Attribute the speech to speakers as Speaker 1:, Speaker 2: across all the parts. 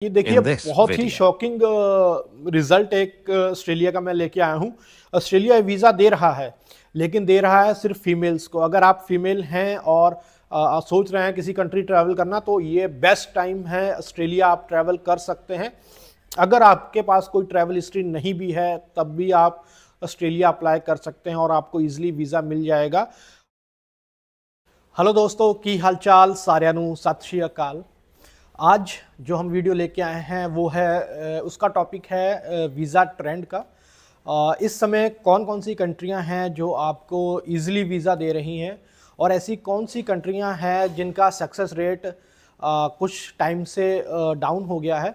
Speaker 1: ये देखिए
Speaker 2: In this
Speaker 1: बहुत ही
Speaker 2: video,
Speaker 1: शॉकिंग रिजल्ट एक ऑस्ट्रेलिया का मैं लेके आया हूँ। ऑस्ट्रेलिया वीज़ा दे रहा है, लेकिन दे रहा है सिर्फ फीमेल्स को। अगर आप फीमेल हैं और सोच रहे हैं किसी कंट्री ट्रैवल करना, तो ये बेस्ट टाइम है, ऑस्ट्रेलिया आप ट्रैवल कर सकते हैं। अगर आपके पास कोई ट्रैवल हिस्ट्री नहीं भी है, तब भी आप ऑस्ट्रेलिया अप्लाई कर सकते हैं और आपको ईजिली वीज़ा मिल जाएगा। हेलो दोस्तों, की हालचाल साਰਿਆਂ ਨੂੰ सत श्री अकाल। आज जो हम वीडियो लेके आए हैं वो है उसका टॉपिक है वीज़ा ट्रेंड का। इस समय कौन कौन सी कंट्रियां हैं जो आपको इजीली वीज़ा दे रही हैं, और ऐसी कौन सी कंट्रियां हैं जिनका सक्सेस रेट कुछ टाइम से डाउन हो गया है।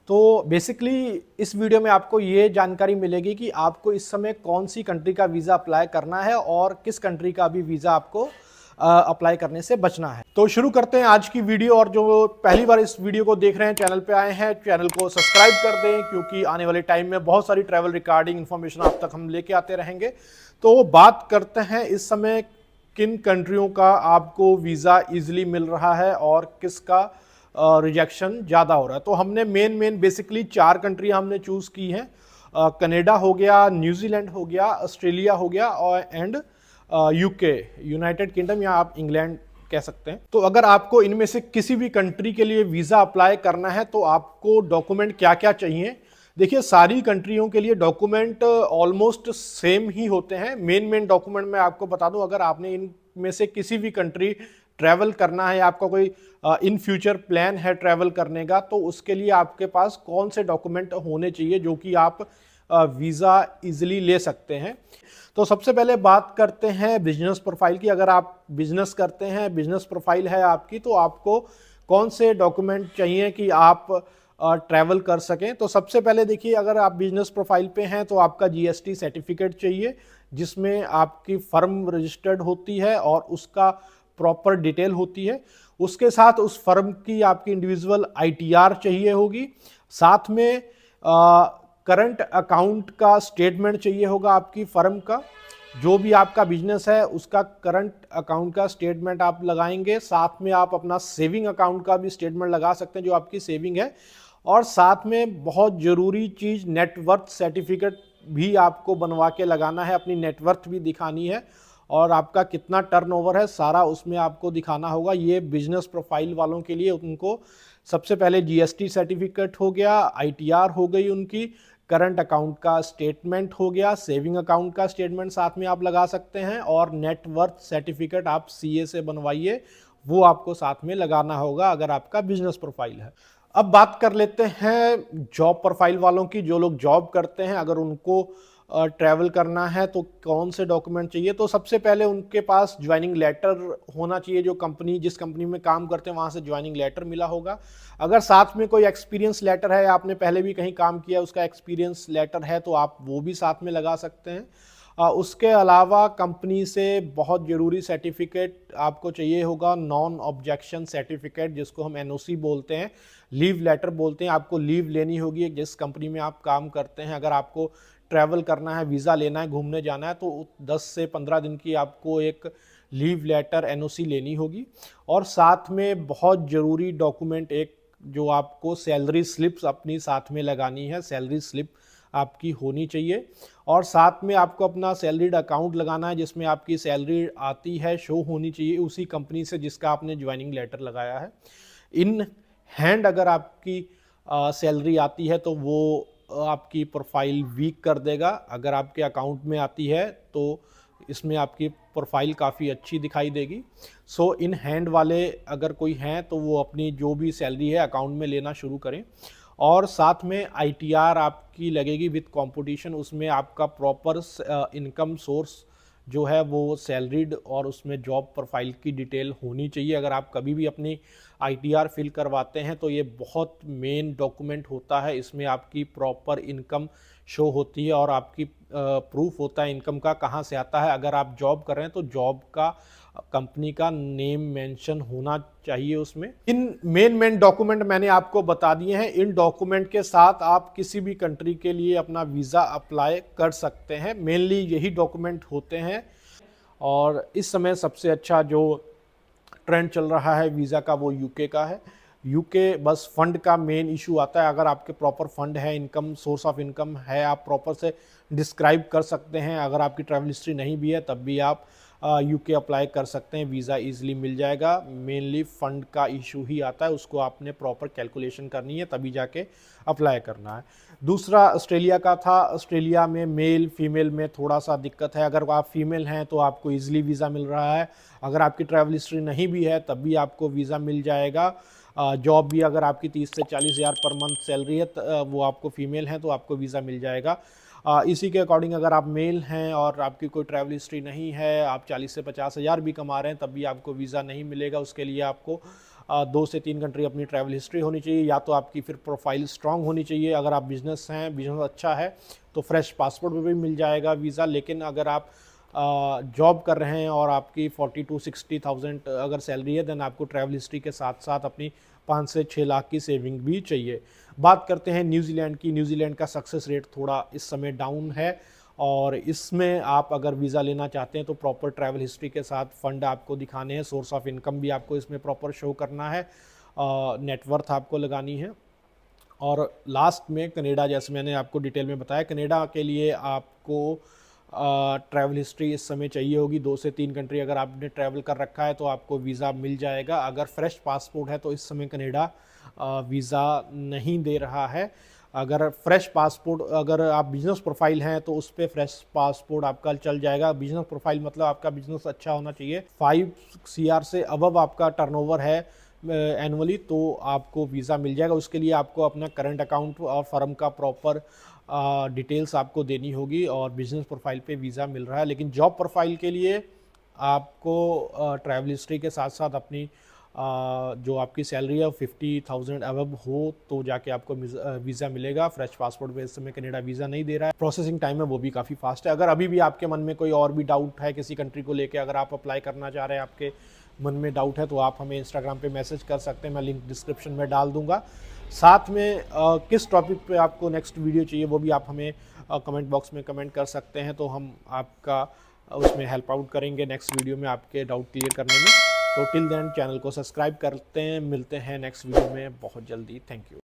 Speaker 1: तो बेसिकली इस वीडियो में आपको ये जानकारी मिलेगी कि आपको इस समय कौन सी कंट्री का वीज़ा अप्लाई करना है और किस कंट्री का भी वीज़ा आपको अप्लाई करने से बचना है। तो शुरू करते हैं आज की वीडियो। और जो पहली बार इस वीडियो को देख रहे हैं, चैनल पे आए हैं, चैनल को सब्सक्राइब कर दें, क्योंकि आने वाले टाइम में बहुत सारी ट्रैवल रिगार्डिंग इन्फॉर्मेशन आप तक हम लेके आते रहेंगे। तो बात करते हैं इस समय किन कंट्रियों का आपको वीज़ा इजीली मिल रहा है और किसका रिजेक्शन ज़्यादा हो रहा है। तो हमने मेन बेसिकली 4 कंट्रियाँ हमने चूज़ की हैं। कनाडा हो गया, न्यूजीलैंड हो गया, ऑस्ट्रेलिया हो गया और एंड यूके, यूनाइटेड किंगडम, या आप इंग्लैंड कह सकते हैं। तो अगर आपको इनमें से किसी भी कंट्री के लिए वीज़ा अप्लाई करना है तो आपको डॉक्यूमेंट क्या क्या चाहिए। देखिए, सारी कंट्रियों के लिए डॉक्यूमेंट ऑलमोस्ट सेम ही होते हैं। मेन डॉक्यूमेंट मैं आपको बता दूं, अगर आपने इनमें से किसी भी कंट्री ट्रैवल करना है, आपका कोई इन फ्यूचर प्लान है ट्रैवल करने का, तो उसके लिए आपके पास कौन से डॉक्यूमेंट होने चाहिए जो कि आप वीज़ा इजीली ले सकते हैं। तो सबसे पहले बात करते हैं बिजनेस प्रोफाइल की। अगर आप बिजनेस करते हैं, बिजनेस प्रोफाइल है आपकी, तो आपको कौन से डॉक्यूमेंट चाहिए कि आप ट्रैवल कर सकें। तो सबसे पहले देखिए, अगर आप बिजनेस प्रोफाइल पे हैं तो आपका जीएसटी सर्टिफिकेट चाहिए, जिसमें आपकी फर्म रजिस्टर्ड होती है और उसका प्रॉपर डिटेल होती है। उसके साथ उस फर्म की आपकी इंडिविजुअल आईटीआर चाहिए होगी। साथ में करंट अकाउंट का स्टेटमेंट चाहिए होगा आपकी फर्म का। जो भी आपका बिजनेस है उसका करंट अकाउंट का स्टेटमेंट आप लगाएंगे। साथ में आप अपना सेविंग अकाउंट का भी स्टेटमेंट लगा सकते हैं, जो आपकी सेविंग है। और साथ में बहुत ज़रूरी चीज़, नेटवर्थ सर्टिफिकेट भी आपको बनवा के लगाना है। अपनी नेटवर्थ भी दिखानी है और आपका कितना टर्नओवर है सारा उसमें आपको दिखाना होगा। ये बिजनेस प्रोफाइल वालों के लिए उनको सबसे पहले जीएसटी सर्टिफिकेट हो गया, आईटीआर हो गई उनकी, करंट अकाउंट का स्टेटमेंट हो गया, सेविंग अकाउंट का स्टेटमेंट साथ में आप लगा सकते हैं, और नेटवर्थ सर्टिफिकेट आप सीए से बनवाइए, वो आपको साथ में लगाना होगा अगर आपका बिजनेस प्रोफाइल है। अब बात कर लेते हैं जॉब प्रोफाइल वालों की। जो लोग जॉब करते हैं, अगर उनको ट्रैवल करना है तो कौन से डॉक्यूमेंट चाहिए। तो सबसे पहले उनके पास ज्वाइनिंग लेटर होना चाहिए। जो कंपनी, जिस कंपनी में काम करते हैं वहाँ से ज्वाइनिंग लेटर मिला होगा। अगर साथ में कोई एक्सपीरियंस लेटर है, आपने पहले भी कहीं काम किया, उसका एक्सपीरियंस लेटर है, तो आप वो भी साथ में लगा सकते हैं। उसके अलावा कंपनी से बहुत ज़रूरी सर्टिफिकेट आपको चाहिए होगा, नॉन ऑब्जेक्शन सर्टिफिकेट, जिसको हम एनओसी बोलते हैं, लीव लेटर बोलते हैं। आपको लीव लेनी होगी जिस कंपनी में आप काम करते हैं। अगर आपको ट्रैवल करना है, वीज़ा लेना है, घूमने जाना है, तो 10 से 15 दिन की आपको एक लीव लेटर, एनओसी लेनी होगी। और साथ में बहुत ज़रूरी डॉक्यूमेंट एक, जो आपको सैलरी स्लिप्स अपनी साथ में लगानी है, सैलरी स्लिप आपकी होनी चाहिए। और साथ में आपको अपना सैलरीड अकाउंट लगाना है, जिसमें आपकी सैलरी आती है, शो होनी चाहिए उसी कंपनी से जिसका आपने ज्वाइनिंग लेटर लगाया है। इन हैंड अगर आपकी सैलरी आती है तो वो आपकी प्रोफाइल वीक कर देगा। अगर आपके अकाउंट में आती है तो इसमें आपकी प्रोफाइल काफ़ी अच्छी दिखाई देगी। सो इन हैंड वाले अगर कोई हैं तो वो अपनी जो भी सैलरी है अकाउंट में लेना शुरू करें। और साथ में आईटीआर आपकी लगेगी विद कंपटीशन। उसमें आपका प्रॉपर इनकम सोर्स जो है वो सैलरीड और उसमें जॉब प्रोफाइल की डिटेल होनी चाहिए। अगर आप कभी भी अपनी आईटीआर फिल करवाते हैं तो ये बहुत मेन डॉक्यूमेंट होता है। इसमें आपकी प्रॉपर इनकम शो होती है और आपकी प्रूफ होता है इनकम का कहाँ से आता है। अगर आप जॉब कर रहे हैं तो जॉब का, कंपनी का नेम मेंशन होना चाहिए उसमें। इन मेन डॉक्यूमेंट मैंने आपको बता दिए हैं। इन डॉक्यूमेंट के साथ आप किसी भी कंट्री के लिए अपना वीज़ा अप्लाई कर सकते हैं। मेनली यही डॉक्यूमेंट होते हैं। और इस समय सबसे अच्छा जो ट्रेंड चल रहा है वीज़ा का, वो यूके का है। यूके बस फंड का मेन इशू आता है। अगर आपके प्रॉपर फंड है, इनकम, सोर्स ऑफ इनकम है, आप प्रॉपर से डिस्क्राइब कर सकते हैं, अगर आपकी ट्रैवल हिस्ट्री नहीं भी है तब भी आप यूके अप्लाई कर सकते हैं, वीज़ा इजीली मिल जाएगा। मेनली फ़ंड का इशू ही आता है, उसको आपने प्रॉपर कैलकुलेशन करनी है तभी जाके अप्लाई करना है। दूसरा ऑस्ट्रेलिया का था। ऑस्ट्रेलिया में मेल फीमेल में थोड़ा सा दिक्कत है। अगर आप फीमेल हैं तो आपको ईजिली वीज़ा मिल रहा है, अगर आपकी ट्रैवल हिस्ट्री नहीं भी है तब भी आपको वीज़ा मिल जाएगा। जॉब भी अगर आपकी 30 से 40 हज़ार पर मंथ सैलरी है, वो आपको फीमेल है तो आपको वीज़ा मिल जाएगा। इसी के अकॉर्डिंग अगर आप मेल हैं और आपकी कोई ट्रैवल हिस्ट्री नहीं है, आप 40 से 50 हज़ार भी कमा रहे हैं तब भी आपको वीज़ा नहीं मिलेगा। उसके लिए आपको 2 से 3 कंट्री अपनी ट्रैवल हिस्ट्री होनी चाहिए, या तो आपकी फिर प्रोफाइल स्ट्रांग होनी चाहिए। अगर आप बिजनेस हैं, बिजनेस अच्छा है तो फ्रेश पासपोर्ट में भी मिल जाएगा वीज़ा। लेकिन अगर आप जॉब कर रहे हैं और आपकी 40 to 60,000 अगर सैलरी है, देन आपको ट्रैवल हिस्ट्री के साथ साथ अपनी 5 से 6 लाख की सेविंग भी चाहिए। बात करते हैं न्यूजीलैंड की। न्यूजीलैंड का सक्सेस रेट थोड़ा इस समय डाउन है, और इसमें आप अगर वीज़ा लेना चाहते हैं तो प्रॉपर ट्रैवल हिस्ट्री के साथ फ़ंड आपको दिखाने हैं, सोर्स ऑफ इनकम भी आपको इसमें प्रॉपर शो करना है, नेटवर्थ आपको लगानी है। और लास्ट में कनाडा, जैसे मैंने आपको डिटेल में बताया, कनाडा के लिए आपको ट्रैवल हिस्ट्री इस समय चाहिए होगी। 2 से 3 कंट्री अगर आपने ट्रैवल कर रखा है तो आपको वीज़ा मिल जाएगा। अगर फ्रेश पासपोर्ट है तो इस समय कनाडा वीज़ा नहीं दे रहा है। अगर फ्रेश पासपोर्ट, अगर आप बिजनेस प्रोफाइल हैं तो उस पर फ्रेश पासपोर्ट आपका चल जाएगा। बिजनेस प्रोफाइल मतलब आपका बिजनेस अच्छा होना चाहिए, 5 CR से अबव आपका टर्नओवर है एनुअली, तो आपको वीज़ा मिल जाएगा। उसके लिए आपको अपना करंट अकाउंट और फर्म का प्रॉपर डिटेल्स आपको देनी होगी, और बिजनेस प्रोफाइल पे वीज़ा मिल रहा है। लेकिन जॉब प्रोफाइल के लिए आपको ट्रैवल हिस्ट्री के साथ साथ अपनी जो आपकी सैलरी है 50,000 अबव हो तो जाके आपको वीज़ा मिलेगा। फ्रेश पासपोर्ट पे इस समय कनाडा वीज़ा नहीं दे रहा है। प्रोसेसिंग टाइम है वो भी काफ़ी फास्ट है। अगर अभी भी आपके मन में कोई और भी डाउट है किसी कंट्री को लेके, अगर आप अप्लाई करना चाह रहे हैं, आपके मन में डाउट है, तो आप हमें इंस्टाग्राम पे मैसेज कर सकते हैं, मैं लिंक डिस्क्रिप्शन में डाल दूंगा। साथ में किस टॉपिक पे आपको नेक्स्ट वीडियो चाहिए वो भी आप हमें कमेंट बॉक्स में कमेंट कर सकते हैं, तो हम आपका उसमें हेल्प आउट करेंगे नेक्स्ट वीडियो में आपके डाउट क्लियर करने में। तो टिल देन चैनल को सब्सक्राइब करते हैं, मिलते हैं नेक्स्ट वीडियो में बहुत जल्दी। Thank you.